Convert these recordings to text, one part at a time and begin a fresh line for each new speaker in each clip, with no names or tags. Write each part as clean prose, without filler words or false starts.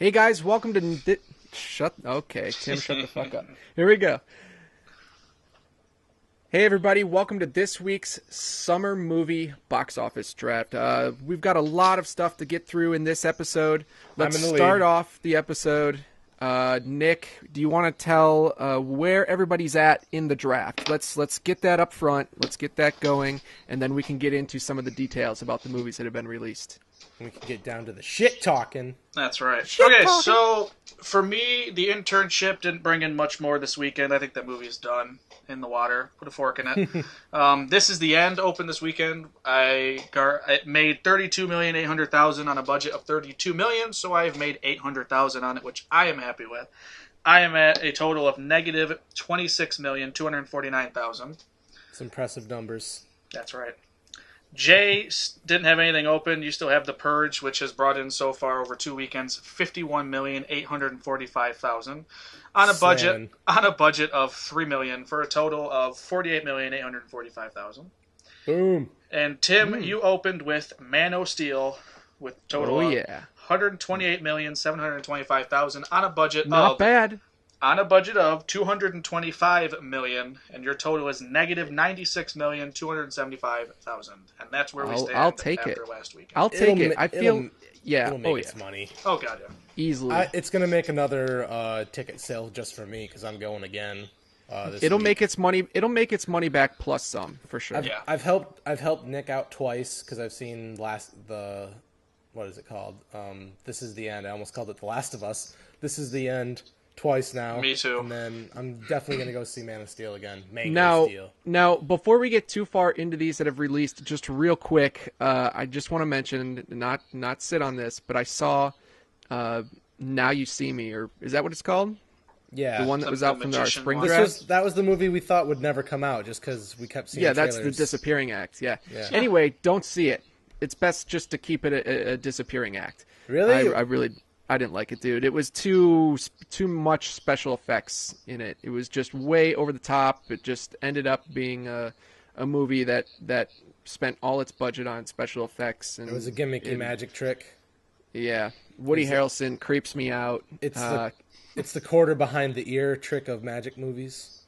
Hey guys, welcome to Okay, Tim, shut the fuck up. Here we go. Hey everybody, welcome to this week's summer movie box office draft. We've got a lot of stuff to get through in this episode. Let's start off the episode. Nick, do you want to tell where everybody's at in the draft? Let's get that up front. Let's get that going, and then we can get into some of the details about the movies that have been released.
We can get down to the shit talking.
That's right. So for me, the internship didn't bring in much more this weekend. I think that movie's done in the water. Put a fork in it. This is the end. Opened this weekend. It made $32,800,000 on a budget of $32 million. So I've made $800,000 on it, which I am happy with. I am at a total of negative $26,249,000.
It's impressive numbers.
That's right. Jay didn't have anything open. You still have The Purge, which has brought in so far over 2 weekends $51,845,000 on a budget of $3 million for a total of $48,845,000.
Boom.
And Tim, you opened with Man o' Steel with total of $128,725,000 on a budget
Not bad.
On a budget of $225 million, and your total is negative $96,275,000, and that's where we stand.
I'll take
after
it.
last weekend.
I'll take it. I feel
it'll make its money.
Oh god, yeah,
easily.
It's gonna make another ticket sale just for me because I'm going again.
It'll make its money. It'll make its money back plus some for sure.
I've helped Nick out twice because I've seen what is it called? This Is the End. I almost called it The Last of Us. This Is the End. Twice now.
Me too.
And then I'm definitely going to go see Man of Steel again.
Now, before we get too far into these that have released, just real quick, I just want to mention, not sit on this, but I saw Now You See Me, or is that what it's called?
Yeah.
The one that was out from our spring
one.
draft?
That was the movie we thought would never come out just because we kept seeing trailers.
That's the Disappearing Act, yeah. Anyway, don't see it. It's best just to keep it a Disappearing Act.
Really?
I didn't like it, dude. It was too much special effects in it. It was just way over the top. It just ended up being a movie that spent all its budget on special effects. And
it was a gimmicky magic trick.
Yeah. Woody Harrelson creeps me out.
It's the quarter behind the ear trick of magic movies.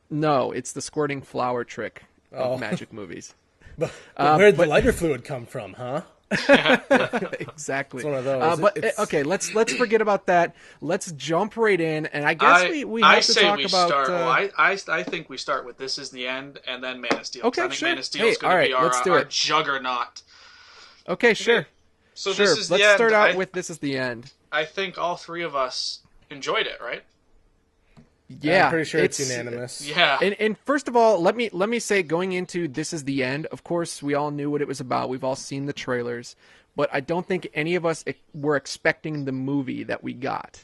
No, it's the squirting flour trick of magic movies.
But where'd the lighter fluid come from, huh?
Exactly.
It's one of those.
Okay, let's forget about that. Let's jump right in, and I guess we have to talk about.
I think we start with This Is the End, and then Man of Steel.
Okay,
I think
sure.
Man of Steel is going to be our juggernaut.
Okay, sure.
So
sure.
This Is the End.
Let's start out with This Is the End.
I think all three of us enjoyed it, right?
Yeah,
I'm pretty sure it's unanimous.
Yeah.
And first of all, let me say, going into This Is the End, of course, we all knew what it was about. We've all seen the trailers, but I don't think any of us were expecting the movie that we got.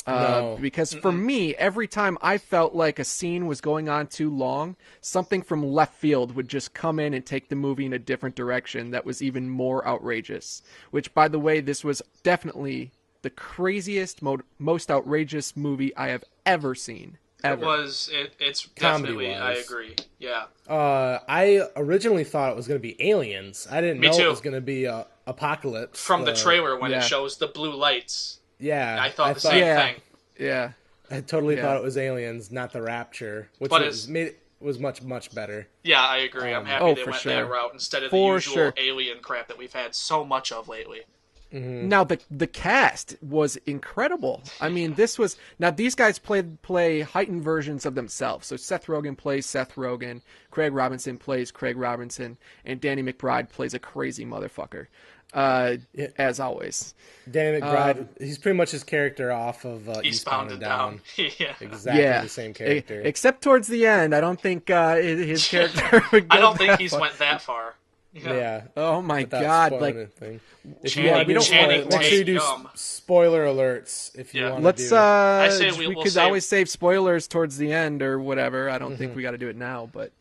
No.
Because for me, every time I felt like a scene was going on too long, something from left field would just come in and take the movie in a different direction that was even more outrageous. Which, by the way, this was definitely the craziest, most outrageous movie I have ever seen. Ever.
It's definitely, I agree. Yeah.
I originally thought it was going to be Aliens. I didn't know it was going to be Apocalypse.
From the trailer when it shows the blue lights.
Yeah.
I thought the same thing.
Yeah.
I totally thought it was Aliens, not The Rapture, which was much, much better.
Yeah, I agree. I'm happy they went that route instead of the usual alien crap that we've had so much of lately.
Mm-hmm. Now the cast was incredible. I mean, these guys play heightened versions of themselves. So Seth Rogen plays Seth Rogen, Craig Robinson plays Craig Robinson, and Danny McBride plays a crazy motherfucker. As always,
Danny McBride, he's pretty much his character off of Eastbound and Down.
Yeah,
exactly the same character.
Except towards the end, I don't think his character would go
I don't think he's went that far.
Yeah.
Oh my god! Like,
if you want to make sure you do spoiler alerts. If you want
let's.
to
I say
we could always save spoilers towards the end or whatever. I don't think we got to do it now, but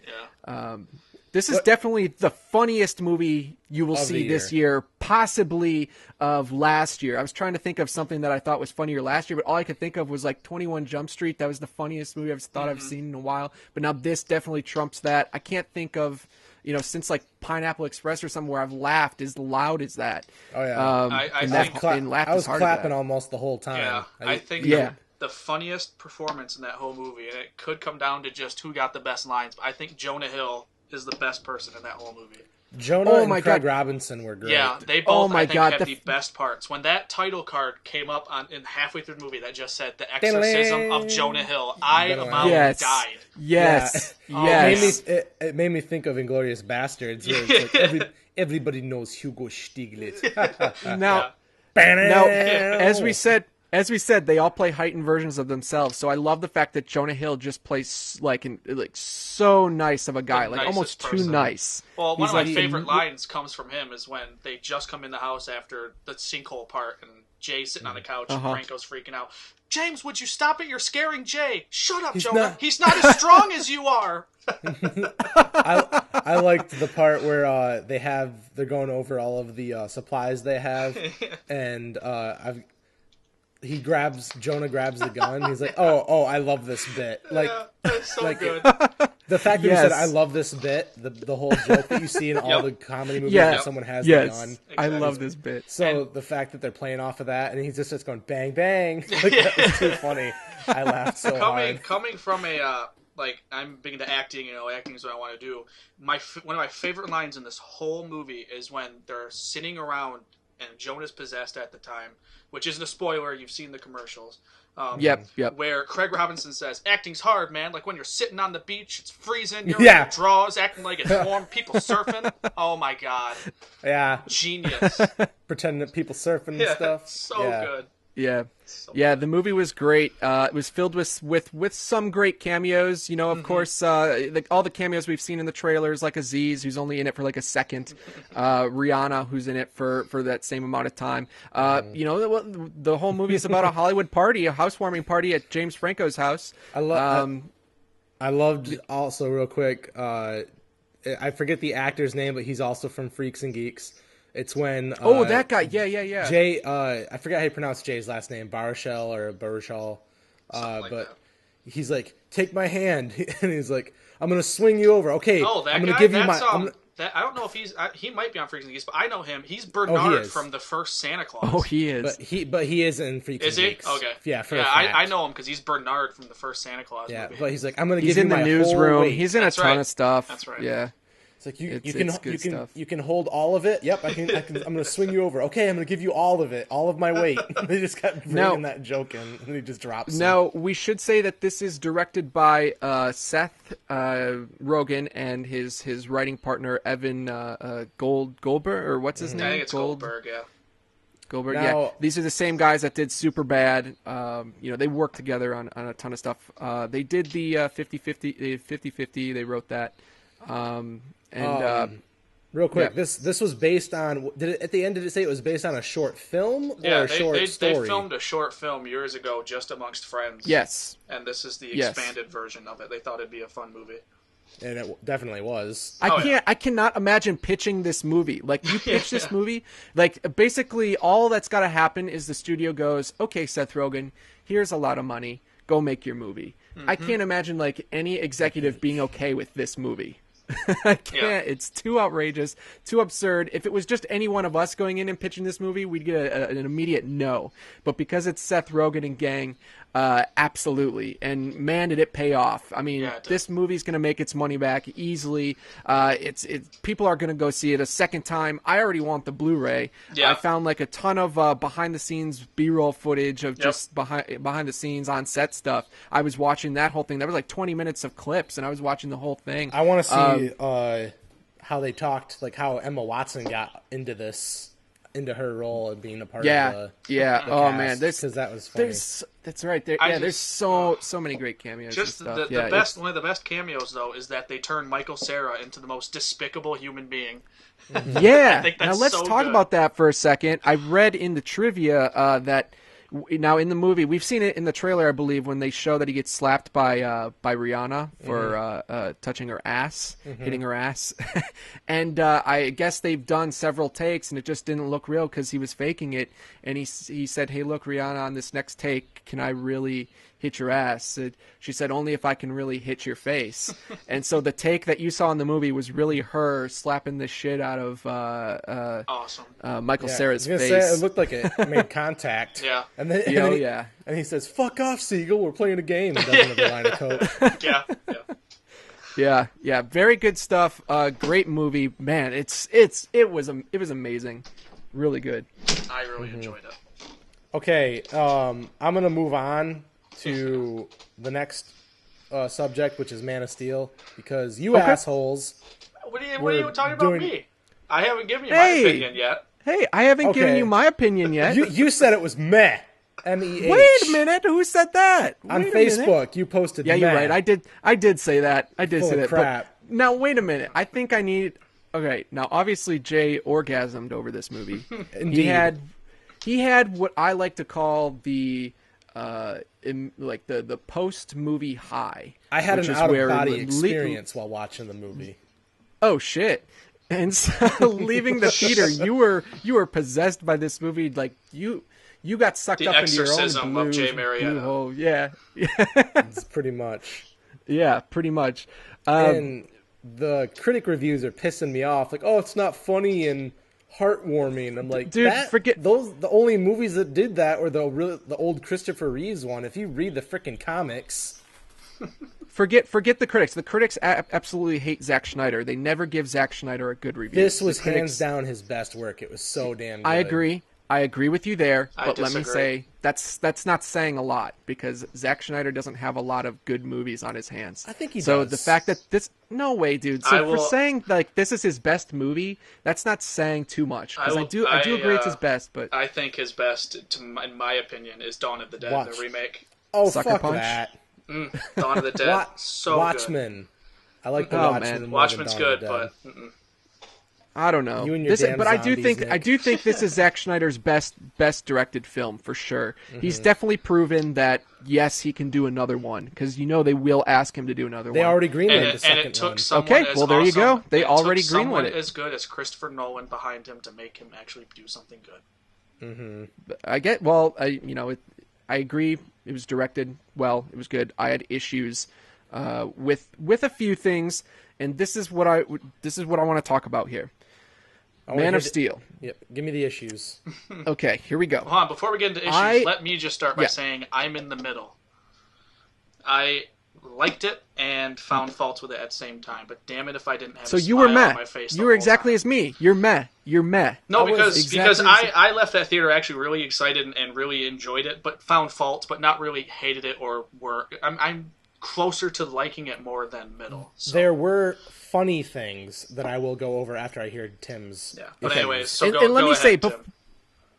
this is definitely the funniest movie you will see this year, possibly of last year. I was trying to think of something that I thought was funnier last year, but all I could think of was like 21 Jump Street. That was the funniest movie I've seen in a while. But now this definitely trumps that. I can't think of. since like Pineapple Express or somewhere, I've laughed as loud as that.
Oh yeah,
I
was clapping almost the whole time.
Yeah, I think the funniest performance in that whole movie, and it could come down to just who got the best lines, but I think Jonah Hill is the best person in that whole movie.
Jonah and Craig Robinson were great.
Yeah, they both have the best parts. When that title card came up in halfway through the movie that just said "The Exorcism of Jonah Hill," I about died.
Yes,
It made me think of Inglourious Bastards. Where it's like everybody knows Hugo Stiglitz.
Now, as we said, they all play heightened versions of themselves. So I love the fact that Jonah Hill just plays like so nice of a guy, like almost too nice.
Well, one of my favorite lines comes from him is when they just come in the house after the sinkhole part, and Jay's sitting on the couch, and Franco's freaking out. James, would you stop it? You're scaring Jay. Shut up, Jonah. He's not as strong as you are.
I liked the part where they're going over all of the supplies they have, and Jonah grabs the gun. He's like, oh, I love this bit. Like,
that's so good.
The fact that he said, I love this bit, the whole joke that you see in all the comedy movies where someone has the gun.
Exactly. I love this bit.
So the fact that they're playing off of that, and he just starts going, bang, bang. Like, that was too funny. I laughed so hard.
Coming from a... I'm big into acting, acting is what I want to do. One of my favorite lines in this whole movie is when they're sitting around and Jonah's possessed at the time, which isn't a spoiler, you've seen the commercials.
Yep.
Where Craig Robinson says, acting's hard, man. Like when you're sitting on the beach, it's freezing, you're in your drawers, acting like it's warm, people surfing. Oh my God.
Yeah.
Genius.
Pretending that people surfing and stuff.
So good.
Yeah, the movie was great. It was filled with some great cameos. Of course, all the cameos we've seen in the trailers, like Aziz, who's only in it for like a second, Rihanna, who's in it for that same amount of time. The whole movie is about a Hollywood party, a housewarming party at James Franco's house.
I loved also real quick. I forget the actor's name, but he's also from Freaks and Geeks. It's when
that guy, yeah.
Jay, I forgot how you pronounce Jay's last name, Baruchel, but he's like, take my hand, and he's like, I'm gonna swing you over. Okay, I'm gonna give you my.
I don't know if he might be on Freaks and Geeks, but I know him. He's Bernard from the first Santa Claus.
Oh, he is.
But he is in Freaks and Geeks.
Okay.
Yeah,
I know him because he's Bernard from the first Santa Claus movie.
But he's like, I'm gonna give you my whole weight.
He's in the newsroom. He's in a ton of stuff.
That's right.
Yeah.
It's like you can hold all of it. Yep, I'm going to swing you over. Okay, I'm going to give you all of it, all of my weight. They just kept bringing that joke in, and he just drops.
Now we should say that this is directed by Seth Rogen and his writing partner Evan Goldberg, or what's his name?
I think it's Goldberg. Yeah.
Goldberg. Yeah, these are the same guys that did Superbad. They worked together on a ton of stuff. They did the 50-50. They wrote that.
Real quick, this was based on. At the end, did it say it was based on a short film or a short story?
They filmed a short film years ago, just amongst friends.
Yes,
and this is the expanded version of it. They thought it'd be a fun movie,
and it definitely was.
I cannot imagine pitching this movie. Like you pitch this movie, like basically all that's got to happen is the studio goes, okay, Seth Rogen, here's a lot of money, go make your movie. Mm-hmm. I can't imagine like any executive being okay with this movie. I can't. Yeah. It's too outrageous, too absurd. If it was just any one of us going in and pitching this movie, we'd get an immediate no. But because it's Seth Rogen and gang, absolutely. And man, did it pay off. I mean, this movie's going to make its money back easily. People are going to go see it a second time. I already want the Blu-ray. Yeah. I found like a ton of behind-the-scenes B-roll footage of just behind the scenes on set stuff. I was watching that whole thing. That was like 20 minutes of clips, and I was watching the whole thing.
I want to see how they talked, like how Emma Watson got into her role and being a part of the
cast, man,
because that was funny.
That's right. There's so many great cameos.
Just
and stuff.
the best, one of the best cameos though is that they turn Michael Cera into the most despicable human being.
Yeah. Now let's talk about that for a second. I read in the trivia that Now in the movie, we've seen it in the trailer, I believe, when they show that he gets slapped by Rihanna for touching her ass, hitting her ass, and I guess they've done several takes, and it just didn't look real because he was faking it. And he said, "Hey, look, Rihanna, on this next take, can I really hit your ass?" She said, "Only if I can really hit your face." And so the take that you saw in the movie was really her slapping the shit out of Michael Cera's face.
It looked like it made contact.
Yeah.
And then and he says, "Fuck off, Siegel. We're playing a game." And doesn't have a line of code.
Yeah. Very good stuff. Great movie, man. It was amazing. Really good.
I really enjoyed it.
Okay, I'm gonna move on to the next subject, which is Man of Steel, because you assholes.
What are you talking about me? I haven't given you my opinion yet.
Hey, I haven't given you my opinion yet.
You said it was meh. MEH.
Wait a minute. Who said that?
On Facebook, you posted.
Yeah,
meh.
you're right. I did say that. I did say that.
Crap.
But now wait a minute. I think I need. Okay, now obviously Jay orgasmed over this movie.
Indeed.
He had what I like to call the the post movie high.
I had an out of body experience while watching the movie.
Oh shit. And so leaving the theater, you were possessed by this movie. Like you got sucked up into your own
exorcism of Jay Marietta.
Oh yeah.
It's pretty much.
Yeah, pretty much.
And the critic reviews are pissing me off. Like, oh, it's not funny and heartwarming. I'm like,
dude, forget
those. The only movies that did that were the old Christopher Reeves one. If you read the frickin' comics.
Forget the critics. The critics absolutely hate Zack Snyder. They never give Zack Snyder a good review.
This was hands down his best work. It was so damn good.
I agree with you there, but let me
disagree.
say that's not saying a lot because Zack Schneider doesn't have a lot of good movies on his hands.
I think he does.
So the fact that no way, dude. So for saying like this is his best movie, that's not saying too much. Because I do agree it's his best, but
I think his best, in my opinion, is Dawn of the Dead, the remake.
Oh,
Sucker
fuck
Punch?
that.
Dawn of the Dead, so
Watchmen.
good.
I like the Watchmen.
Man.
Watchmen's good,
but
I don't know.
You and your damn
but
zombies,
I do think this is Zack Schneider's best directed film for sure. He's definitely proven that yes, he can do another one because they will ask him to do another one.
They already greenlit the second
and it took
one.
someone
Okay, well there you go. They already greenlit it.
As good as Christopher Nolan behind him to make him actually do something good.
I agree. It was directed well. It was good. I had issues with a few things, and this is what I want to talk about here. Man of Steel.
Yep. Give me the issues.
Okay, here we go.
Hold on, before we get into issues, let me just start by saying I'm in the middle. I liked it and found faults with it at the same time, but damn it if I didn't have a smile on my face.
You were exactly as me. You're meh.
No, because I left that theater actually really excited and really enjoyed it, but found faults, but not really hated it or were. I'm closer to liking it more than middle. So.
There were funny things that I will go over after I hear Tim's.
Yeah, but anyways, so
and let me say,
Tim.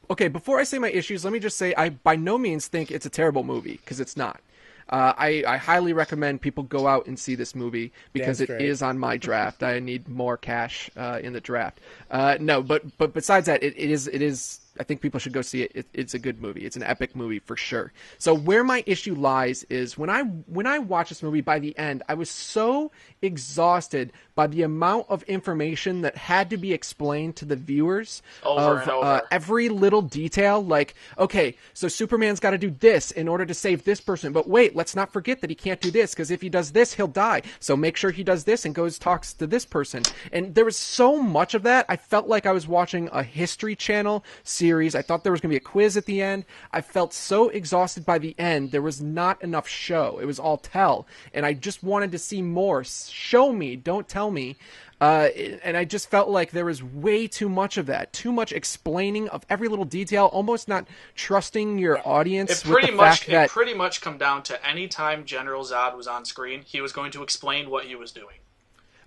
Okay, before I say my issues, let me just say I by no means think it's a terrible movie because it's not. I highly recommend people go out and see this movie because it is on my draft. I need more cash in the draft. No, but besides that, it is. I think people should go see it. It's a good movie. It's an epic movie for sure. So where my issue lies is when I watch this movie, by the end, I was so exhausted by the amount of information that had to be explained to the viewers
over.
Every little detail. Like, okay, so Superman's got to do this in order to save this person. But wait, let's not forget that he can't do this because if he does this, he'll die. So make sure he does this and talks to this person. And there was so much of that. I felt like I was watching a History Channel series. I thought there was going to be a quiz at the end. I felt so exhausted by the end. There was not enough show. It was all tell. And I just wanted to see more. Show me, don't tell me. And I just felt like there was way too much of that. Too much explaining of every little detail, almost not trusting your audience with the fact that...
It pretty much come down to any time General Zod was on screen, he was going to explain what he was doing.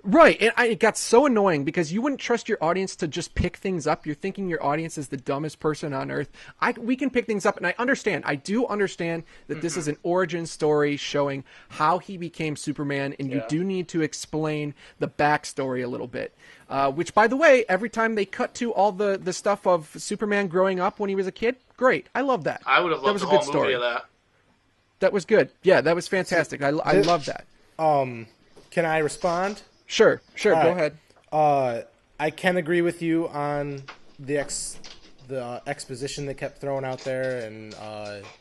Right, and it got so annoying because you wouldn't trust your audience to just pick things up. You're thinking your audience is the dumbest person on earth. We can pick things up, and I do understand that this is an origin story showing how he became Superman, and you do need to explain the backstory a little bit. Which, by the way, every time they cut to all the stuff of Superman growing up when he was a kid, great. I love that.
I would have loved the whole movie of that.
That was good. Yeah, that was fantastic. I love that.
Can I respond?
Sure. Go ahead.
I can agree with you on the exposition they kept throwing out there and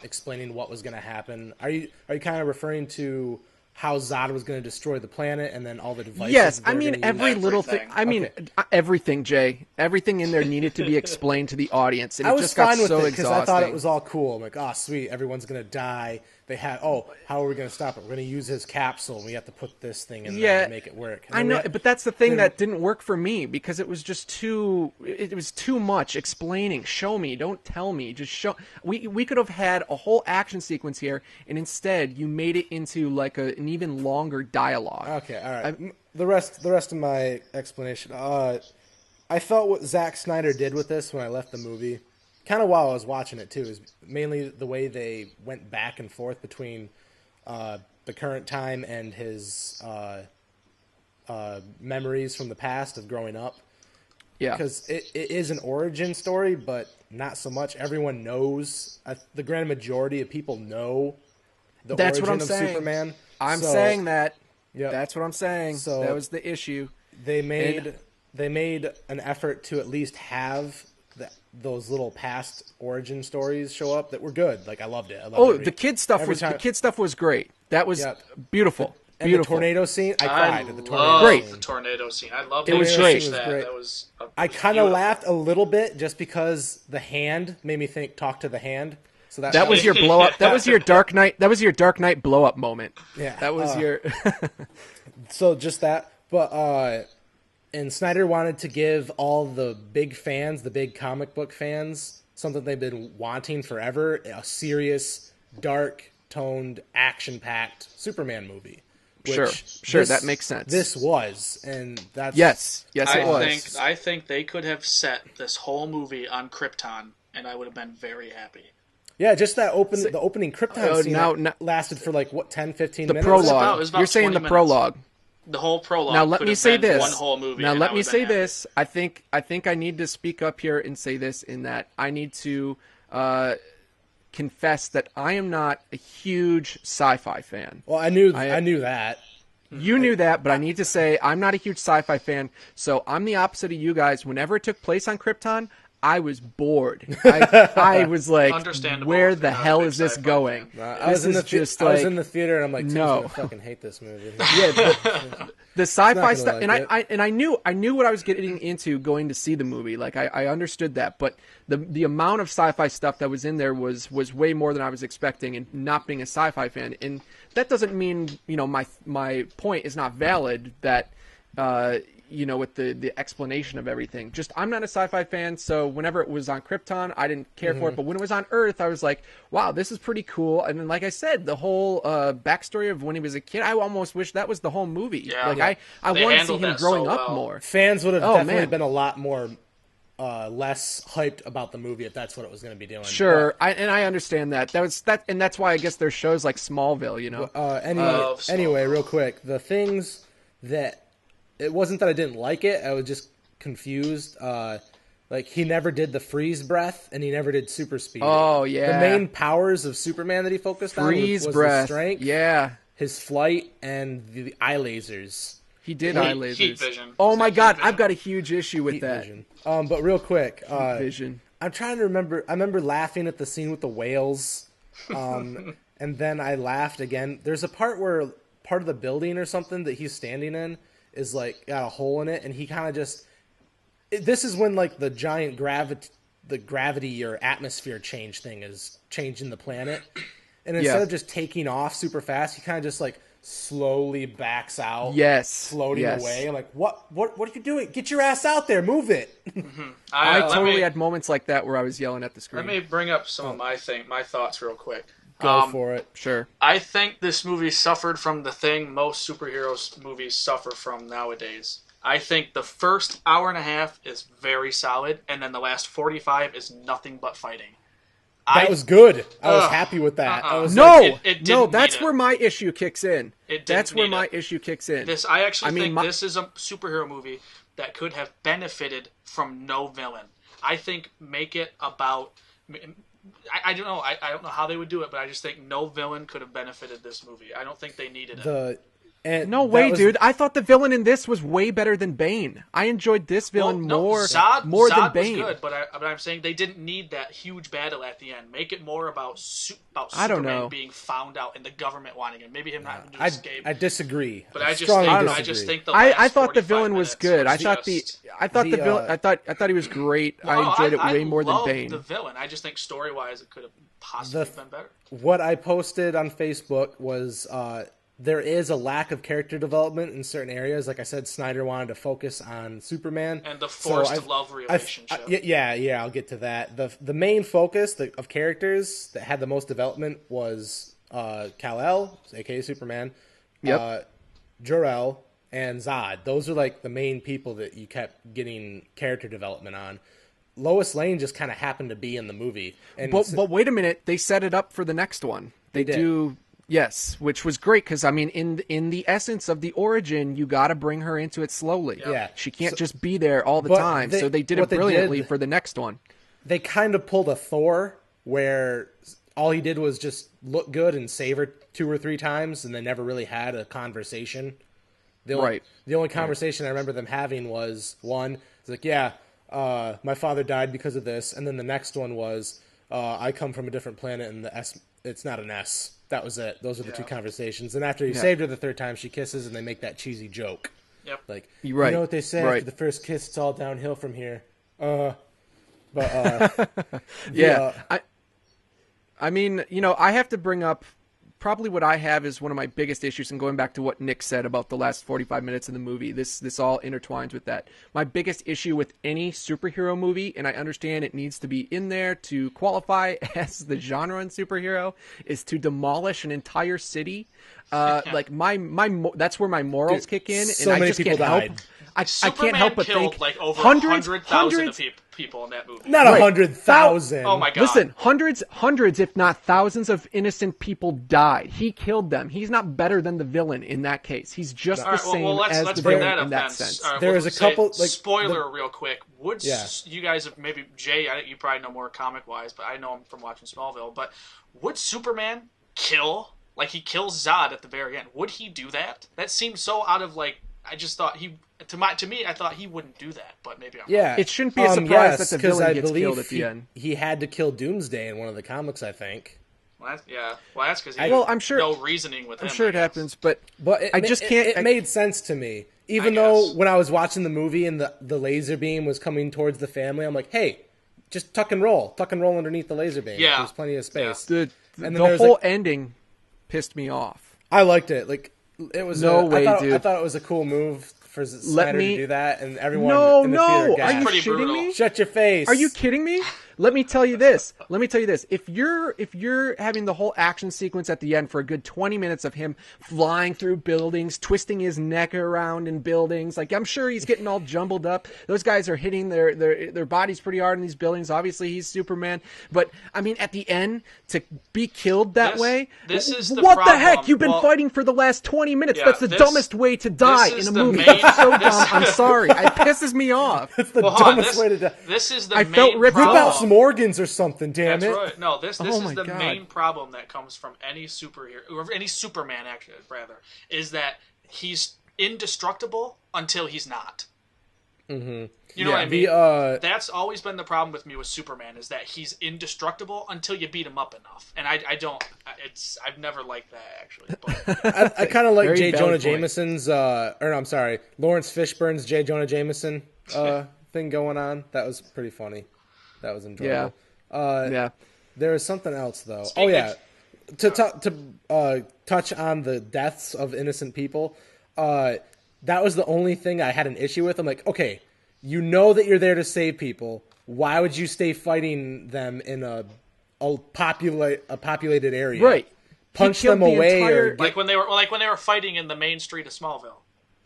explaining what was going to happen. Are you kind of referring to how Zod was going to destroy the planet and then all the devices?
Yes, I mean every little thing. I mean everything, Jay. Everything in there needed to be explained to the audience, and
I
it
was
just got
fine with
so
it because I thought it
exhausting.
was all cool. I'm like, oh sweet, everyone's going to die. They had how are we going to stop it? We're going to use his capsule. And we have to put this thing in there to make it work.
I know, but that's the thing that didn't work for me because it was just too. It was too much explaining. Show me, don't tell me. Just show. We could have had a whole action sequence here, and instead you made it into like an even longer dialogue.
Okay, all right. The rest of my explanation. I felt what Zack Snyder did with this when I left the movie, kind of while I was watching it too, is mainly the way they went back and forth between the current time and his memories from the past of growing up.
Yeah,
because it is an origin story, but not so much. Everyone knows. The grand majority of people know the origin of Superman.
I'm saying that.
Yep.
That's what I'm saying. So that was the issue.
They made an effort to at least have those little past origin stories show up that were good. Like I loved it.
The kid stuff was great. That was beautiful.
And the tornado scene, I cried at the tornado scene.
The tornado scene. I loved
it. It was great.
That was
I kind of laughed a little bit just because the hand made me think talk to the hand. So
that was your blow up. That was your Dark Knight. That was your Dark Knight blow up moment.
Yeah.
That was your
So just that, but and Snyder wanted to give all the big fans, the big comic book fans, something they've been wanting forever, a serious, dark-toned, action-packed Superman movie.
Sure, that makes sense.
This was, and that's...
Yes, it was.
I think they could have set this whole movie on Krypton, and I would have been very happy.
Yeah, just the opening Krypton scene lasted for like, 10, 15 minutes?
The prologue.
It was about
You're saying the
minutes.
Prologue.
The whole prologue.
Now let me say this.
One whole movie.
Now let me say this. I think I need to speak up here and say this in that I need to confess that I am not a huge sci-fi fan.
Well, I knew that.
You knew that, but I need to say I'm not a huge sci-fi fan. So I'm the opposite of you guys. Whenever it took place on Krypton, I was bored. I was like, where the hell is this going?
I was in the theater and I'm like, no, I'm gonna fucking hate this movie.
Yeah, the sci-fi stuff, and I knew what I was getting into going to see the movie. Like I understood that, but the amount of sci-fi stuff that was in there was way more than I was expecting. And not being a sci-fi fan, and that doesn't mean my point is not valid. That. With the explanation of everything. Just, I'm not a sci-fi fan, so whenever it was on Krypton, I didn't care for it. But when it was on Earth, I was like, wow, this is pretty cool. And then, like I said, the whole backstory of when he was a kid, I almost wish that was the whole movie.
Yeah.
I wanted to see him growing up more.
Fans would have definitely been a lot more less hyped about the movie if that's what it was going to be doing.
Sure, I understand that. And that's why I guess there's shows like Smallville,
Anyway, real quick, the things that... It wasn't that I didn't like it. I was just confused. Like, he never did the freeze breath, and he never did super speed.
Oh, yeah.
The main powers of Superman that he focused on was
breath.
His strength, his flight, and the eye lasers.
He did eye lasers.
Heat vision.
Oh, my God. I've got a huge issue with that.
Vision. But real quick.
Vision.
I'm trying to remember. I remember laughing at the scene with the whales. And then I laughed again. There's a part where part of the building or something that he's standing in is like got a hole in it, and he kind of just. This is when like the giant gravity or atmosphere change thing is changing the planet, and instead of just taking off super fast, he kind of just like slowly backs out. Floating away. I'm like, what are you doing? Get your ass out there, move it.
I totally had moments like that where I was yelling at the screen.
Let me bring up some of my thoughts real quick.
Go for it.
Sure.
I think this movie suffered from the thing most superheroes movies suffer from nowadays. I think the first hour and a half is very solid, and then the last 45 is nothing but fighting.
That was good. I was happy with that.
That's where my issue kicks in. That's where my issue kicks in.
I actually think this is a superhero movie that could have benefited from no villain. I think make it about... I don't know. I don't know how they would do it, but I just think no villain could have benefited this movie. I don't think they needed it.
No way, dude. I thought the villain in this was way better than Bane. I enjoyed this villain more
Zod
than Bane.
Was good, but I'm saying they didn't need that huge battle at the end. Make it more about Superman being found out and the government wanting him. Maybe him not having to escape.
I disagree.
But I just think the last
I thought the villain was good.
I
thought the villain. I thought he was great. I enjoyed it way more than Bane.
The villain. I just think story wise it could have possibly been better.
What I posted on Facebook was. There is a lack of character development in certain areas. Like I said, Snyder wanted to focus on Superman.
And the forced love relationship.
I'll get to that. The main focus of characters that had the most development was Kal-El, a.k.a. Superman, Jor-El, and Zod. Those are like the main people that you kept getting character development on. Lois Lane just kind of happened to be in the movie.
But wait a minute. They set it up for the next one. They do... Yes, which was great because, I mean, in the essence of the origin, you got to bring her into it slowly.
Yeah.
She can't just be there all the time. So they did it brilliantly for the next one.
They kind of pulled a Thor where all he did was just look good and save her 2 or 3 times, and they never really had a conversation. The only conversation I remember them having was one, it's like, my father died because of this, and then the next one was, I come from a different planet, and the S, it's not an S. That was it. Those are the 2 conversations. And after he saved her the 3rd time, she kisses, and they make that cheesy joke.
Yep.
Like, you know what they say? After the first kiss, it's all downhill from here. I
mean, I have to bring up probably what I have is one of my biggest issues, and going back to what Nick said about the last 45 minutes of the movie, this all intertwines with that. My biggest issue with any superhero movie, and I understand it needs to be in there to qualify as the genre in superhero, is to demolish an entire city. Like that's where my morals kick in,
so
and I just can't help. I can't help but think
like over 100,000 people in that movie.
Not 100,000.
Oh my god!
Listen, hundreds, if not thousands, of innocent people died. He killed them. He's not better than the villain in that case. He's just the same as the villain in that sense.
There is a couple.
Spoiler, real quick. You guys have maybe Jay? You probably know more comic wise, but I know him from watching Smallville. But would Superman kill? Like he kills Zod at the very end. Would he do that? That seems so out of like. I just thought to me, I thought he wouldn't do that, but maybe I'm wrong.
It shouldn't be a surprise that the villain gets killed at the end.
He had to kill Doomsday in one of the comics, I think.
Well, that's because
I'm sure
no reasoning with him.
I'm sure it happens, but
I just can't. It made sense to me, even though when I was watching the movie and the laser beam was coming towards the family, I'm like, hey, just tuck and roll underneath the laser beam.
Yeah,
there's plenty of space.
Yeah. The whole ending pissed me off.
I liked it. Like. It was
dude.
I thought it was a cool move for Snyder to do that, and everyone in the theater gasped.
Are you shitting me?
Shut your face.
Are you kidding me? Let me tell you this. If you're having the whole action sequence at the end for a good 20 minutes of him flying through buildings, twisting his neck around in buildings, like I'm sure he's getting all jumbled up. Those guys are hitting their bodies pretty hard in these buildings. Obviously, he's Superman. But I mean, at the end, to be killed that way,
this is
what the heck? You've been fighting for the last 20 minutes. That's the dumbest way to die in a movie. That's so dumb. I'm sorry. It pisses me off.
It's the dumbest way to die.
This is the
I
main
felt ripped
problem.
off.
Some organs or something, damn it.
That's right. No, this is the
God.
main problem that comes from any superhero, or any Superman, actually, rather, is that he's indestructible until he's not.
Mm-hmm.
You know what I mean? That's always been the problem with me with Superman, is that he's indestructible until you beat him up enough. And I've never liked that, actually. But.
I kind of like J. Jonah Jameson's, Lawrence Fishburne's J. Jonah Jameson thing going on. That was pretty funny. That was enjoyable.
Yeah.
There was something else, though. To touch on the deaths of innocent people, that was the only thing I had an issue with. I'm like, okay, you know that you're there to save people. Why would you stay fighting them in a a populated area.
Right.
Punch them away, or
like when they were fighting in the main street of Smallville.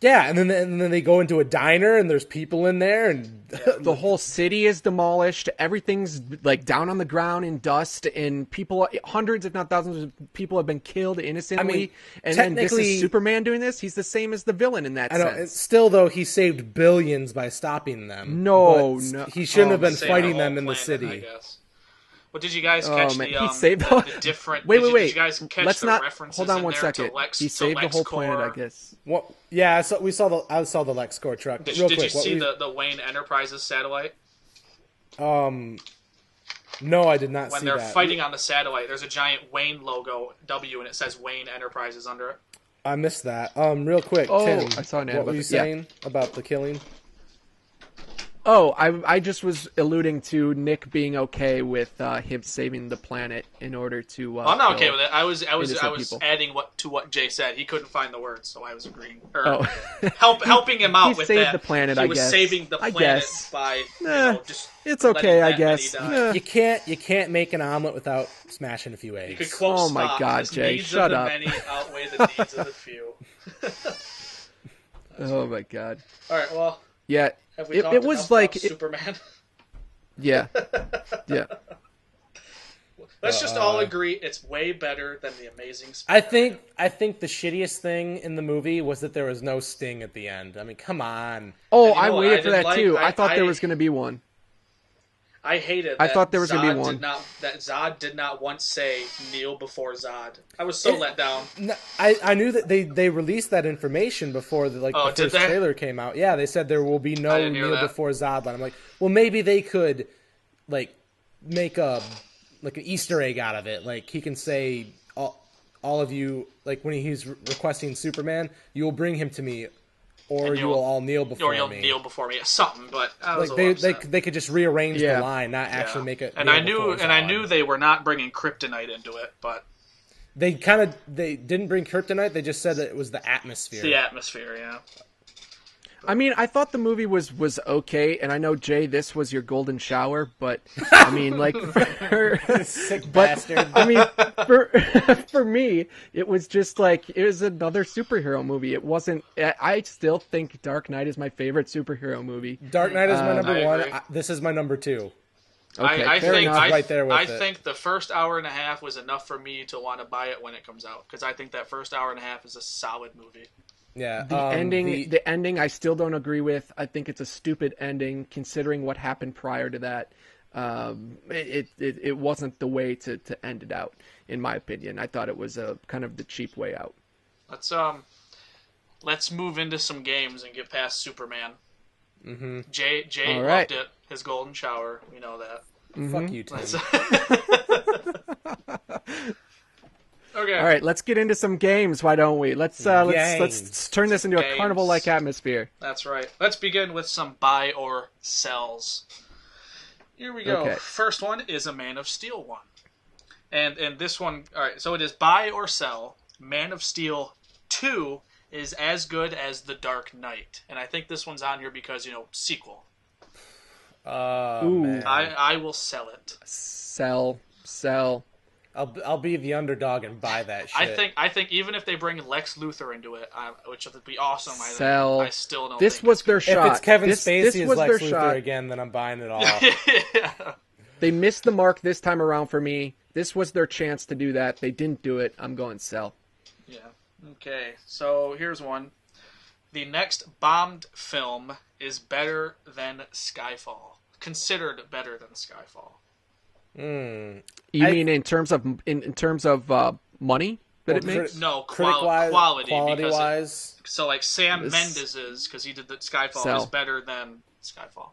Yeah, and then they go into a diner and there's people in there, and
the whole city is demolished. Everything's like down on the ground in dust, and people, hundreds if not thousands of people have been killed innocently.
I mean,
and then this is Superman doing this. He's the same as the villain in that sense.
I know. Still, though, he saved billions by stopping them.
No,
he shouldn't have been fighting them in the city.
I guess. Well, did you guys catch
he saved the
different?
Wait.
Did you guys catch
Let's
the
not
references
hold on
in
one
there
second.
to Lex,
he saved the whole planet, I guess.
What? Yeah, I saw the LexCorp truck.
Did
Real
you
quick,
see the Wayne Enterprises satellite?
No, I did not see that.
When they're fighting on the satellite, there's a giant Wayne logo, W, and it says Wayne Enterprises under it.
I missed that. Real quick, Tim,
I saw an ad.
What were you saying about the killing?
Oh, I just was alluding to Nick being okay with him saving the planet in order to.
I'm not okay with it. I was adding to what Jay said. He couldn't find the words, so I was agreeing or helping him out with that.
He saved the planet.
He was saving the planet by just.
It's okay, I guess.
You can't make an omelet without smashing a few eggs.
You could quote Spock,
my God, Jay,
shut up! Many outweigh the needs of the few.
Oh my God!
All right, well.
Yeah.
It was like Superman.
Yeah.
Let's just all agree it's way better than the Amazing Spider-Man.
I think the shittiest thing in the movie was that there was no Sting at the end. I mean, come on.
Oh, I waited for that too. I thought there was going to be one.
I hated that
I thought there was going to be one.
That Zod did not once say kneel before Zod. I was so let down.
I knew that they released that information before the first trailer came out. Yeah, they said there will be no kneel before Zod line. I'm like, well, maybe they could make an Easter egg out of it. Like he can say all of you, like when he's requesting Superman, you will bring him to me. Or you will all kneel before me.
Or you'll kneel before me. Something, but I was
they could just rearrange the line, not actually make it.
And I knew they were not bringing kryptonite into it, but
they didn't bring kryptonite. They just said that it was the atmosphere.
The atmosphere, yeah.
I mean, I thought the movie was okay, and I know, Jay, this was your golden shower, but I mean,
sick bastard.
I mean, for me, it was just it was another superhero movie. It wasn't. I still think Dark Knight is my favorite superhero movie.
Dark Knight is my number one. This is my number two.
Okay,
I
think
the first hour and a half was enough for me to want to buy it when it comes out, because I think that first hour and a half is a solid movie.
Yeah,
the ending, I still don't agree with. I think it's a stupid ending, considering what happened prior to that. It wasn't the way to end it out, in my opinion. I thought it was a kind of the cheap way out.
Let's move into some games and get past Superman.
Mm-hmm.
Jay loved it. His golden shower. We know that.
Mm-hmm. Fuck you, Tim.
Okay.
All right, let's get into some games. Why don't we? Let's turn this into a carnival-like atmosphere.
That's right. Let's begin with some buy or sells. Here we go.
Okay.
First one is a Man of Steel one, and this one. All right, so it is buy or sell. Man of Steel 2 is as good as The Dark Knight, and I think this one's on here because sequel.
Man.
I will sell it.
Sell.
I'll be the underdog and buy that shit.
I think even if they bring Lex Luthor into it, which would be awesome, I still don't.
This was their shot.
If it's Kevin Spacey
this
as
was
Lex
their
Luthor
shot.
again, then I'm buying it all.
Yeah.
They missed the mark this time around for me. This was their chance to do that. They didn't do it. I'm going sell.
Yeah. Okay. So here's one. The next bombed film is better than Skyfall. Considered better than Skyfall.
You mean in terms of money that it makes?
No,
quality
wise. So like Sam Mendes's, because he did the Skyfall, is better than Skyfall.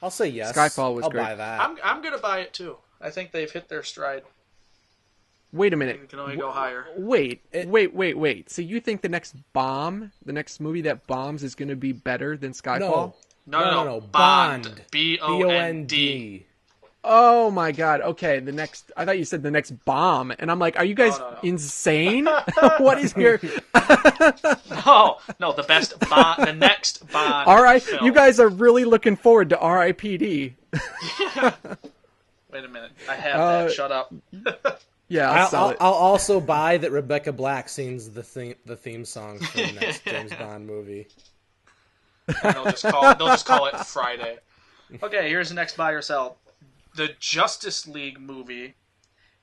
I'll say yes.
Skyfall was
I'll
great.
buy that.
I'm gonna buy it too. I think they've hit their stride.
Wait a minute.
We can only go higher.
Wait. So you think the next movie that bombs is going to be better than Skyfall?
No. Bond. B-O-N-D.
Oh my God. Okay. I thought you said the next bomb. And I'm like, are you guys insane? What is your...
No, the next Bond
All right.
film.
You guys are really looking forward to R.I.P.D.
Wait a minute. I have that. Shut up.
Yeah, I'll sell it.
I'll also buy that Rebecca Black sings the theme song for the next James Bond movie.
And they'll just call it Friday. Okay, here's the next buy or sell. The Justice League movie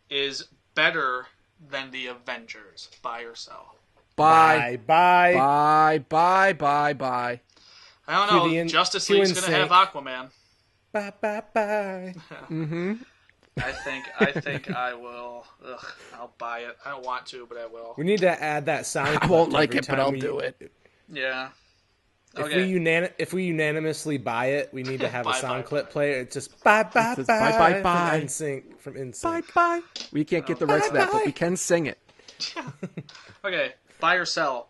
is better than the Avengers. Buy or sell?
Bye.
Bye.
Bye.
I don't know. Justice League's going to have Aquaman.
Bye.
Mm-hmm.
I think I will. I'll buy it. I don't want to, but I will.
We need to add that sound.
I won't like it, but I'll do it.
Yeah.
If we unanimously buy it, we need to have a sound clip play. It's just bye
bye
from NSYNC.
Bye. We can't get the rights to that, but we can sing it.
Okay, buy or sell.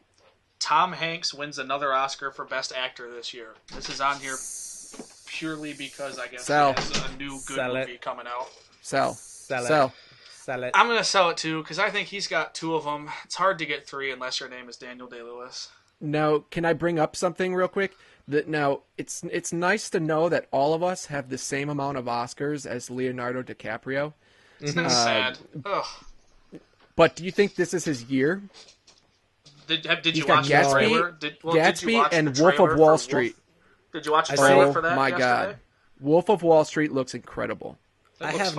Tom Hanks wins another Oscar for Best Actor this year. This is on here purely because I guess he has a new good movie coming out.
Sell.
It.
I'm gonna sell it too because I think he's got 2 of them. It's hard to get 3 unless your name is Daniel Day-Lewis.
Now, can I bring up something real quick? Now, it's nice to know that all of us have the same amount of Oscars as Leonardo DiCaprio.
Isn't that sad? Ugh.
But do you think this is his year?
Did you watch the trailer?
Gatsby and Wolf of Wall Street.
Did you watch the trailer for that?
Oh my God, Wolf of Wall Street looks incredible.
I have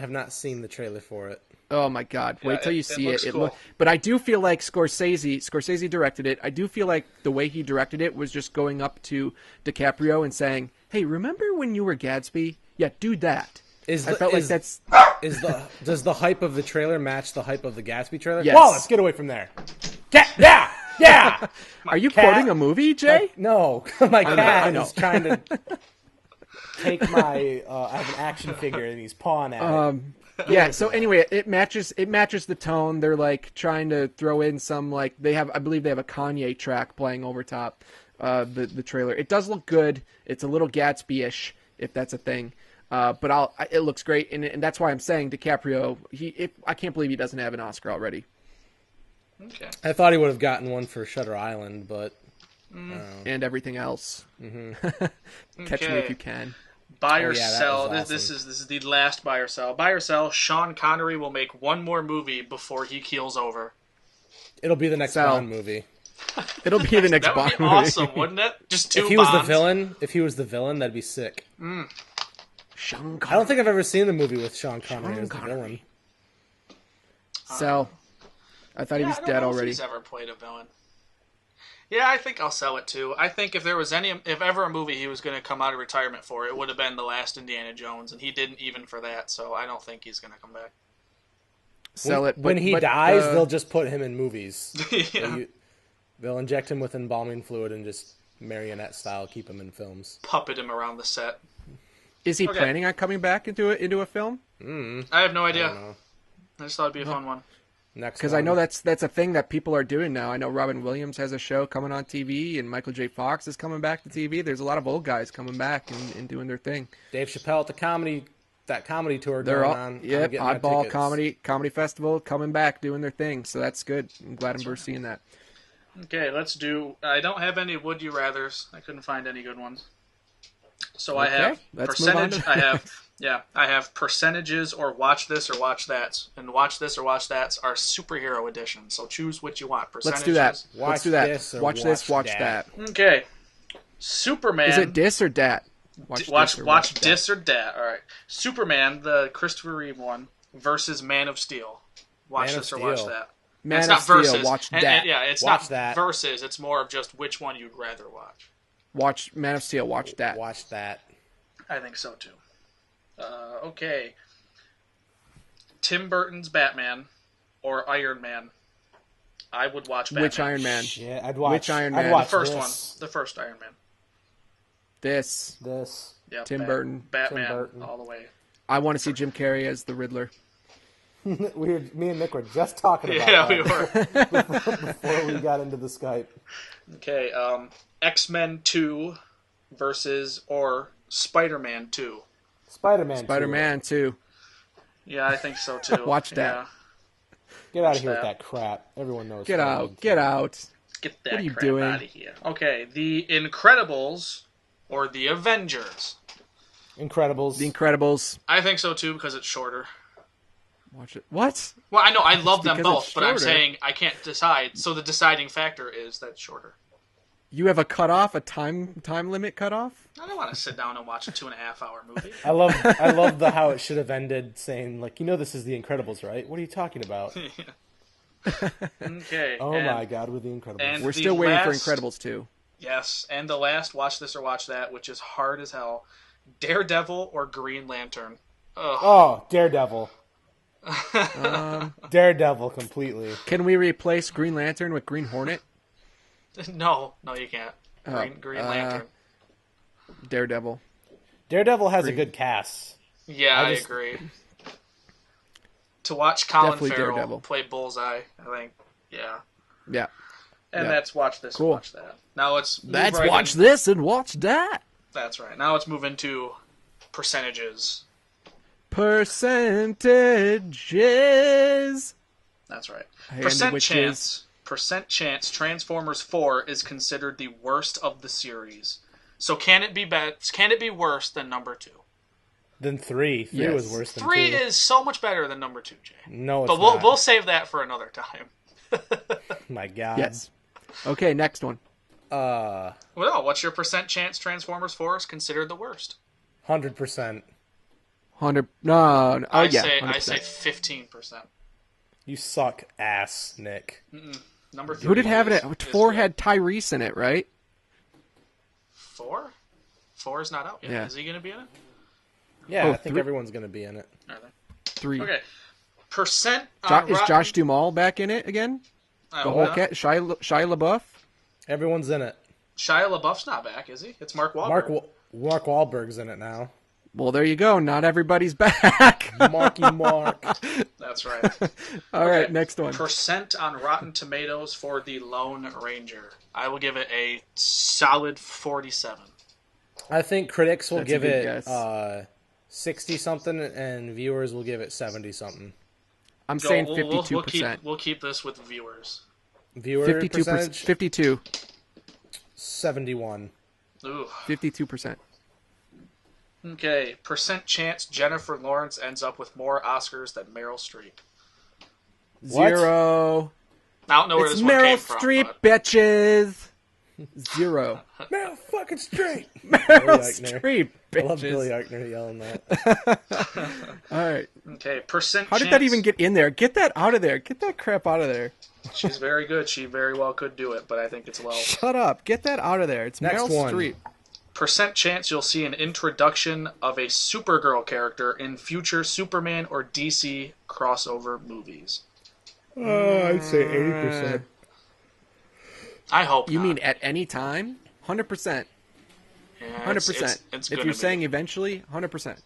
not seen the trailer for it.
Oh my God! Wait till you see it.
Cool.
But I do feel like Scorsese directed it. I do feel like the way he directed it was just going up to DiCaprio and saying, "Hey, remember when you were Gatsby? Yeah, do that." Does
the hype of the trailer match the hype of the Gatsby trailer?
Yes.
Wallace, get away from there. Yeah.
Are you quoting a movie, Jay?
No, my cat is trying to take my. I have an action figure and he's pawing at it.
Yeah. So anyway, it matches the tone. They're like trying to throw in some I believe they have a Kanye track playing over top the trailer. It does look good. It's a little Gatsby-ish, if that's a thing. But it looks great, and that's why I'm saying DiCaprio. I can't believe he doesn't have an Oscar already.
Okay.
I thought he would have gotten one for Shutter Island, but
and everything else. Mm-hmm. Catch Me If You Can.
Buy or sell.
Awesome.
This is the last buy or sell. Buy or sell. Sean Connery will make one more movie before he keels over.
It'll be the next Bond movie.
It'll be the next Bond movie.
That would be awesome, wouldn't it? Just 2
If he
Bonds.
if he was the villain, that'd be sick.
Sean Connery.
I don't think I've ever seen the movie with Sean Connery as the villain.
Sell. I thought he was dead already.
If he's ever played a villain. Yeah, I think I'll sell it too. I think if ever a movie he was going to come out of retirement for, it would have been The Last Indiana Jones, and he didn't even for that, so I don't think he's going to come back.
Sell it.
When he dies, they'll just put him in movies.
Yeah.
They'll inject him with embalming fluid and just marionette style keep him in films.
Puppet him around the set.
Is he planning on coming back into a film?
I have no idea. I just thought it'd be a fun one.
Because I know that's a thing that people are doing now. I know Robin Williams has a show coming on TV, and Michael J. Fox is coming back to TV. There's a lot of old guys coming back and doing their thing.
Dave Chappelle at the comedy tour
They're
going
all,
on.
Yep, Oddball Comedy Festival coming back doing their thing. So that's good. I'm glad we're seeing that.
Okay, let's do. I don't have any would you rather's. I couldn't find any good ones. So
okay,
I have percentage.
I
have percentages or watch this or watch that. And watch this or watch that are superhero editions. So choose what you want.
Let's do that. Let's do that. Watch this, watch that.
Okay. Superman.
Is it dis or dat?
Watch dis or dat. All right. Superman, the Christopher Reeve one, versus Man of Steel. Watch this or watch that.
Man of Steel, watch that.
It's
watch
not
that.
versus. It's more of just which one you'd rather watch.
Watch Man of Steel. Watch that.
Watch that.
I think so too. Okay. Tim Burton's Batman or Iron Man. I would watch Batman.
Which Iron Man?
Yeah, I'd watch.
Which Iron Man?
The first one. The first Iron Man.
This.
Yep,
Tim Burton.
Batman
Tim Burton.
all the way.
I want to see Jim Carrey as the Riddler.
Me and Nick were just talking about
that.
We
were.
before we got into the Skype.
Okay, X-Men 2 or Spider-Man 2.
Spider-Man
2.
Yeah, I think so too.
Watch that.
Yeah.
Get out of here with that crap. Everyone knows.
Get out. Get out.
Get that
what are you
crap
doing?
out of here. Okay, The Incredibles or The Avengers.
Incredibles.
The Incredibles.
I think so too because it's shorter.
Watch it. What?
Well, I know I love them
because
both,
it's
but I'm
shorter.
saying I can't decide. So the deciding factor is that it's shorter.
You have a cutoff, a time limit cutoff?
I don't want to sit down and watch a 2.5-hour movie.
I love the how it should have ended saying like, this is the Incredibles, right? What are you talking about?
Okay.
Oh my God, we're the Incredibles.
and
We're
the
still waiting for
last-
Incredibles 2.
Yes, and the last Watch This or Watch That, which is hard as hell. Daredevil or Green Lantern? Ugh.
Oh, Daredevil. Daredevil completely.
Can we replace Green Lantern with Green Hornet?
No, you can't. Green Lantern.
Daredevil.
Daredevil has a good cast.
Yeah, I agree. To watch Colin
Definitely
Farrell
Daredevil.
play Bullseye, I think, yeah.
Yeah.
And
Yeah.
that's Watch This,
Cool.
Watch That. Now let's move
Let's
right
watch
in-
this and watch that.
That's right. Now let's move into percentages.
Percentages.
That's right.
And
Percent
which
chance. Percent chance. Transformers 4 is considered the worst of the series. So can it be Can it be worse than number 2?
Then 3. 3
Yes.
was worse than 2.
3 is so much better than number 2, Jay.
No, it's
But
not.
we'll save that for another time.
My God.
Yes. Okay, next one.
Well, what's your percent chance Transformers 4 is considered the worst?
100%.
100. No. Oh, yeah.
I
100%.
say 15%.
You suck ass, Nick.
Number 3.
Who did have it?
is
4
good.
had Tyrese in it, right?
4? 4 is not out yet.
Yeah.
Is he going to be in it?
Yeah,
Oh,
I think
3.
everyone's going to be in it.
Are they?
3.
Okay. Percent
Jo-
on
is
Rotten-
Josh Duhamel back in it again?
I
The
hope
whole
not.
cat? Shia LaBeouf?
Everyone's in it.
Shia LaBeouf's not back, is he? It's Mark Wahlberg.
Mark Wahlberg's in it now.
Well, there you go. Not everybody's back.
Marky Mark.
That's right.
All right,
Okay.
next one.
Percent on Rotten Tomatoes for The Lone Ranger. I will give it a solid 47.
I think critics will
That's a
give
good
it
guess.
60 something, and viewers will give it 70 something.
I'm saying
We'll
52%.
we'll keep this with viewers.
Viewer
52%.
percentage
52.
71.
Ooh.
52%.
Okay. Percent chance Jennifer Lawrence ends up with more Oscars than Meryl Streep.
What?
0.
I don't know where
It's
this one
Meryl
came from.
Streep,
but-
bitches. 0.
Meryl fucking straight.
Meryl
Eichner.
Streep,
I love Billy
bitches.
Eichner yelling that.
All right.
Okay. Percent
How
chance.
did that even get in there? Get that out of there. Get that crap out of there.
She's very good. She very well could do it, but I think it's low.
Shut up. Get that out of there. It's
Next
Meryl
one.
Streep.
Percent chance you'll see an introduction of a Supergirl character in future Superman or DC crossover movies.
I'd say 80%.
I hope
You
not.
mean at any time? 100%.
Yeah,
100%.
It's
If
gonna
you're
be.
saying eventually, 100%.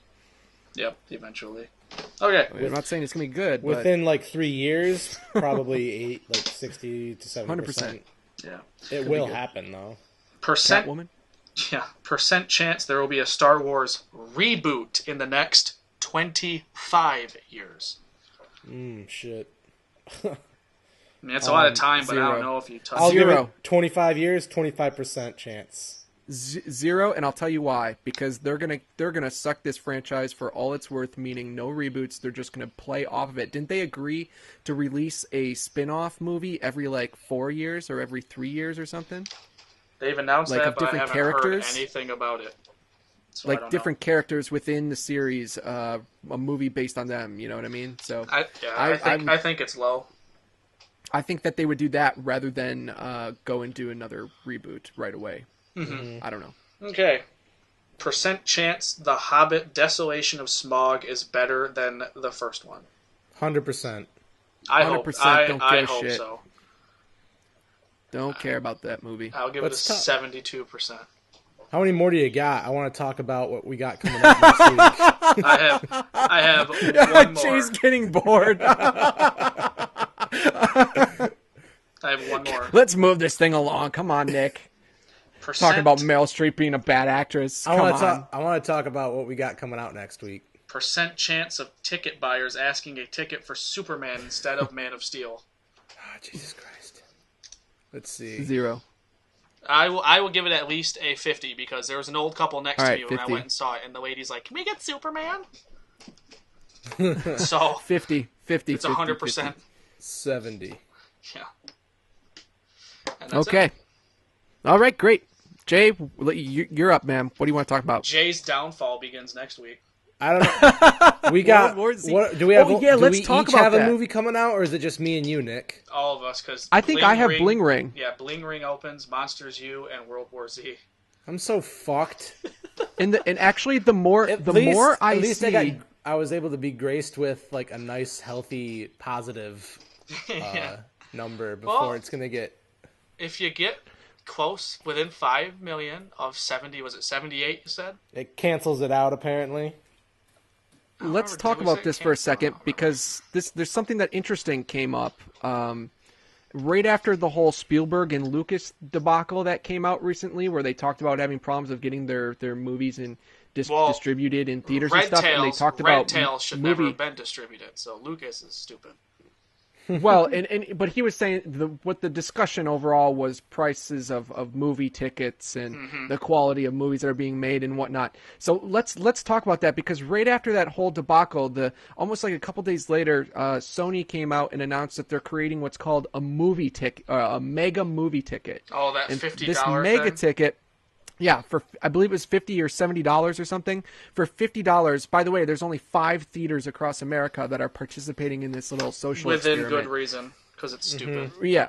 Yep, eventually. Okay.
I'm not saying it's going to be good, but
Within like 3 years, probably 60 to 70%.
100%.
Yeah.
It will happen though.
Percent.
Catwoman?
Yeah. Percent chance there will be a Star Wars reboot in the next 25 years.
Shit.
I mean, it's a lot of time, but I
0.
don't know if you touch
I'll
it.
give
0.
it 25 years, 25% chance.
0, and I'll tell you why. Because they're gonna suck this franchise for all it's worth, meaning no reboots. They're just gonna play off of it. Didn't they agree to release a spin-off movie every 4 years or every 3 years or something?
They've announced
Like,
that,
of
but I
different
haven't
characters?
heard anything about it. So I
Like
don't
different characters within the series, a movie based on them. You know what I mean? So
know. I think it's low.
I think that they would do that rather than go and do another reboot right away. I don't know.
Okay. Percent chance The Hobbit Desolation of Smaug is better than the first one.
100%.
I hope.
100%
I
don't give a
hope
shit.
so.
Don't care about that movie.
I'll give
Let's
it a
talk-
72%.
How many more do you got? I want to talk about what we got coming up next week.
I have one more.
Jay's getting bored.
I have one more.
Let's move this thing along. Come on, Nick.
Percent,
Talking about Meryl Streep being a bad actress.
I
Come
want
on.
to talk. I want to talk about what we got coming out next week.
percent chance of ticket buyers asking a ticket for Superman instead of Man of Steel.
Oh, Jesus Christ. Let's see.
0.
I will give it at least a 50 because there was an old couple next to me when
50.
I went and saw it, and the lady's like, "Can we get Superman?" So
50.
It's 100%.
70.
Yeah. And that's
Okay.
it.
All right, great. Jay, you're up, man. What do you want to talk about?
Jay's downfall begins next week.
I don't know. We got.
World War Z.
What, do we have?
Oh, yeah,
do
let's
we
talk
each
about
have
that.
a movie coming out, or is it just me and you, Nick?
All of us, because
I think I have Bling Ring.
Yeah, Bling Ring opens, Monsters U, and World War Z.
I'm so fucked.
And actually, the more I see,
I was able to be graced with like a nice, healthy, positive number before it's gonna get.
If you get close, within 5 million of 70, was it 78? You said
It cancels it out apparently.
let's talk about this for a second because there's something that interesting came up right after the whole Spielberg and Lucas debacle that came out recently, where they talked about having problems of getting their movies and distributed in theaters and stuff. And they talked about
Red Tail should never have been distributed, so Lucas is stupid.
Well, but he was saying what the discussion overall was prices of movie tickets and the quality of movies that are being made and whatnot. So let's talk about that, because right after that whole debacle, almost like a couple days later, Sony came out and announced that they're creating what's called a movie ticket, a mega movie ticket.
Oh, that $50
this mega
thing?
ticket. Yeah, for I believe it was $50 or $70 or something. For $50, by the way, there's only 5 theaters across America that are participating in this little social experiment.
Within good reason, because it's stupid.
Yeah.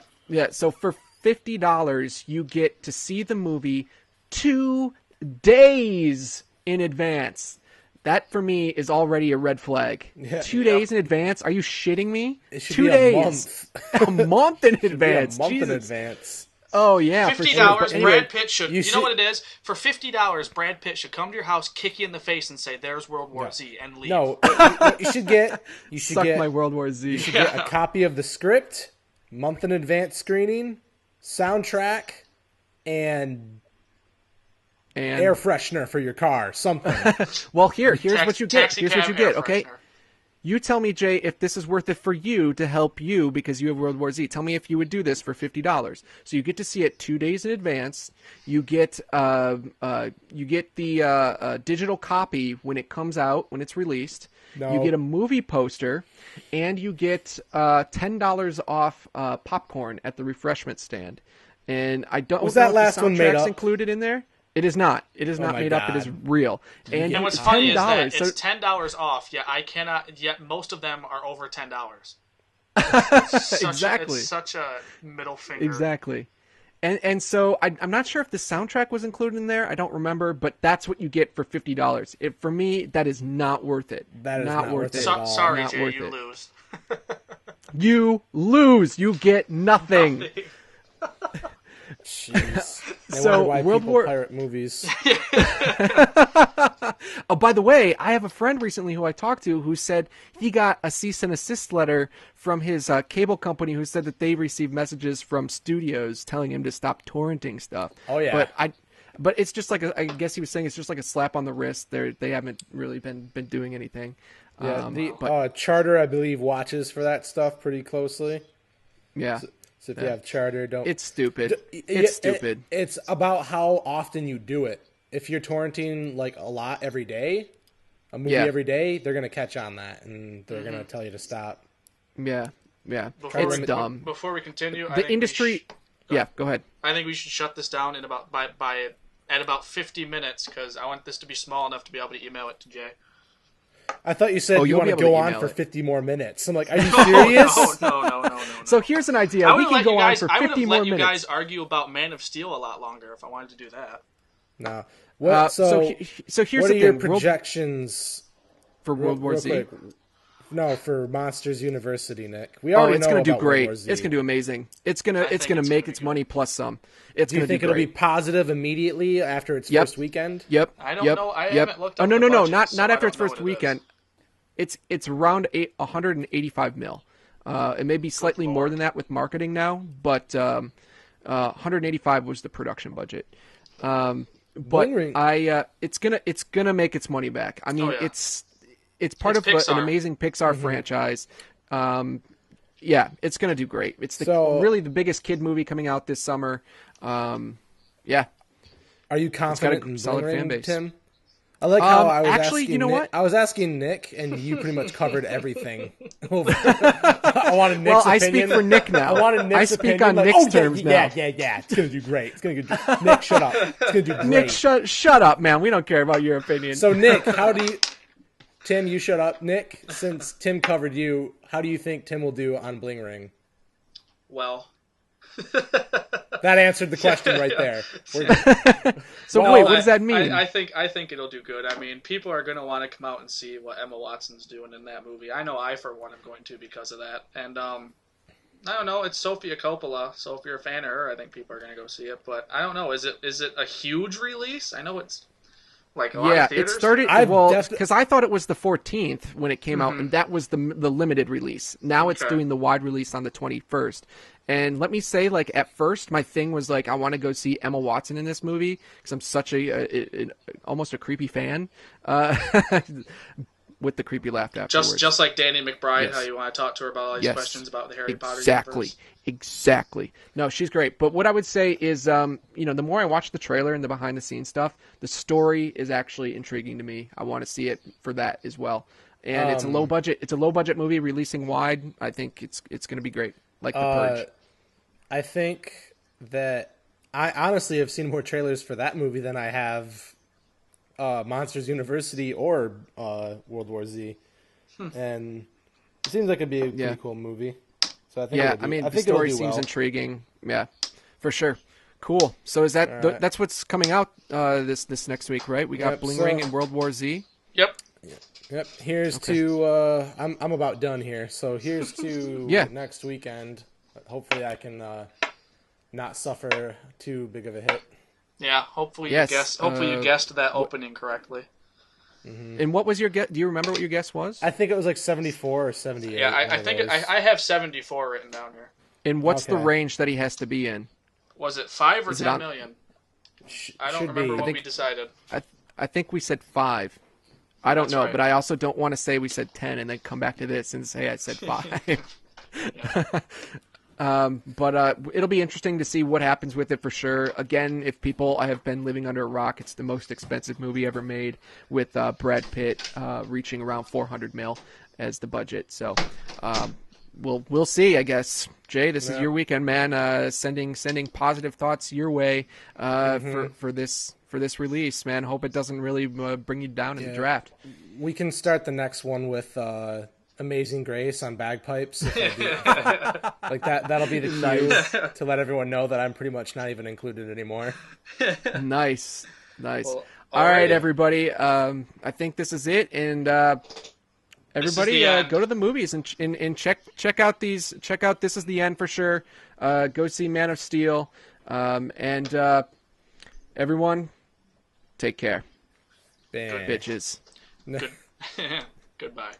So for $50, you get to see the movie 2 days in advance. That for me is already a red flag.
Yeah.
2 days in advance? Are you shitting me?
It should
2
be
days.
a
month in advance.
A month
Jesus.
in advance.
Oh yeah,
$50,
for sure. But anyway,
Brad Pitt should. You know what it is? For $50, Brad Pitt should come to your house, kick you in the face, and say, "There's World War Z," and leave.
No, what you should get. You should
suck
get
my World War Z.
You should get a copy of the script, month in advance screening, soundtrack, and air freshener for your car. Something.
Well, here's what you get. Here's what you get. Okay.
Freshener.
You tell me, Jay, if this is worth it for you to help you because you have World War Z. Tell me if you would do this for $50. So you get to see it 2 days in advance. You get the digital copy when it comes out, when it's released.
No.
You get a movie poster, and you get $10 off popcorn at the refreshment stand. And I don't
Was
know
that
if
last
the
one made
soundtrack's
up?
included in there. It is not. It is not
my
made up. It
God.
is real. And
And what's
it's
funny is that
$10.
it's $10 off. Yet I cannot. Yet most of them are over $10.
Exactly.
It's such a middle finger.
Exactly. And so I'm not sure if the soundtrack was included in there. I don't remember, but that's what you get for $50. For me, that is not worth it.
That is not worth it at all.
Sorry,
Not
Jay,
worth
you
it.
lose.
You lose. You get nothing.
Jeez. I
So,
wonder why
World
people
War-
pirate movies.
Oh, by the way, I have a friend recently who I talked to who said he got a cease and desist letter from his cable company, who said that they received messages from studios telling him to stop torrenting stuff.
Oh, yeah.
But it's just like I guess he was saying it's just like a slap on the wrist. They haven't really been doing anything.
Yeah, Charter, I believe, watches for that stuff pretty closely.
Yeah.
So if you have Charter, don't.
It's stupid. It's stupid.
It's about how often you do it. If you're torrenting like a lot every day, a movie every day, they're gonna catch on that and they're gonna tell you to stop.
Yeah. It's dumb.
Before we continue,
The industry. Yeah, go ahead.
I think we should shut this down in about at about 50 minutes because I want this to be small enough to be able to email it to Jay.
I thought you said you
you'll
want
be
to
able to
go on
email
for
it.
50 more minutes. I'm like, are you serious?
No.
So here's an idea. We can go on for 50 more
I would have let you
minutes.
guys argue about Man of Steel a lot longer if I wanted to do that.
No. What,
so here's
what
the
are your
thing.
projections
For World War Z?
quick? No, for Monsters University, Nick. We already
it's
know
going to do
about World
great.
War Z.
It's going to do amazing. It's going
think
to
it's
make
gonna
its
be
money plus some. It's
Do you
going to
think
do
it'll
great.
be positive immediately after its first weekend?
Yep.
I don't know. I haven't looked
Oh
up
no,
the
no,
budget,
not
so I
after
don't
its
know
first
what it
weekend.
is.
It's around 185 mil. It may be slightly more than that with marketing now, but 185 was the production budget. But
Bling Ring.
it's gonna make its money back. I mean,
yeah.
it's part
It's
of an
Pixar.
amazing Pixar franchise. Yeah, it's gonna do great. It's
So-
really the biggest kid movie coming out this summer. Yeah.
Are you confident in
solid
Bling
fan
Ring,
base.
Tim? I like how I was
actually,
asking
you know
Nick,
what?
I was asking Nick, and you pretty much covered everything. I wanted Nick's
Well, I
opinion.
speak for Nick now.
I wanted Nick's
I speak
opinion.
on Nick's terms now.
Yeah. It's gonna do great. It's gonna do. Nick, shut up. It's gonna do great.
Nick, shut up, man. We don't care about your opinion.
So, Nick, how do you? Tim, you shut up. Nick, since Tim covered you, how do you think Tim will do on Bling Ring?
Well.
That answered the question right there.
So wait, what does that mean?
I think it'll do good. I mean, people are going to want to come out and see what Emma Watson's doing in that movie. I know I, for one, am going to because of that. And I don't know. It's Sofia Coppola, so if you're a fan of her, I think people are going to go see it. But I don't know. Is it a huge release? I know it's like a lot of theaters.
It started because I thought it was the 14th when it came out, and that was the limited release. Now it's doing the wide release on the 21st. And let me say, like, at first, my thing was, like, I want to go see Emma Watson in this movie because I'm such almost a creepy fan with the creepy laugh afterwards.
Just like Danny McBride, how you want to talk to her about all these questions about the Harry Potter universe.
Exactly. No, she's great. But what I would say is, the more I watch the trailer and the behind-the-scenes stuff, the story is actually intriguing to me. I want to see it for that as well. And it's a low budget. It's a low budget movie releasing wide. I think it's going to be great. Like The Purge.
I think that I honestly have seen more trailers for that movie than I have Monsters University or World War Z, and it seems like it'd be a pretty cool movie. So I think
the story seems intriguing. Yeah, for sure. Cool. So is that that's what's coming out this next week, right? We got Bling Ring and World War Z.
Yep.
Here's to I'm about done here. So here's to next weekend. Hopefully I can not suffer too big of a hit.
Yeah, hopefully you guessed that opening correctly.
Mm-hmm. And what was your guess? Do you remember what your guess was?
I think it was like 74 or 78.
Yeah, I think I have 74 written down here.
And what's the range that he has to be in?
Was it 5 or 10 million? I don't remember what we decided.
I think we said 5. I don't know, but I also don't want to say we said 10 and then come back to this and say I said 5. But it'll be interesting to see what happens with it for sure. Again, if people have been living under a rock, it's the most expensive movie ever made with Brad Pitt reaching around $400 million as the budget. So we'll see, I guess. Jay, this is your weekend, man. Sending positive thoughts your way for this release, man. Hope it doesn't really bring you down in the draft.
We can start the next one with Amazing Grace on bagpipes. Like that'll be the cue to let everyone know that I'm pretty much not even included anymore.
Nice.
Well,
all right, everybody. I think this is it, and everybody go to the movies and check out these. Check out This Is the End for sure. Go see Man of Steel, and everyone, take care.
Bam.
Bitches.
Goodbye.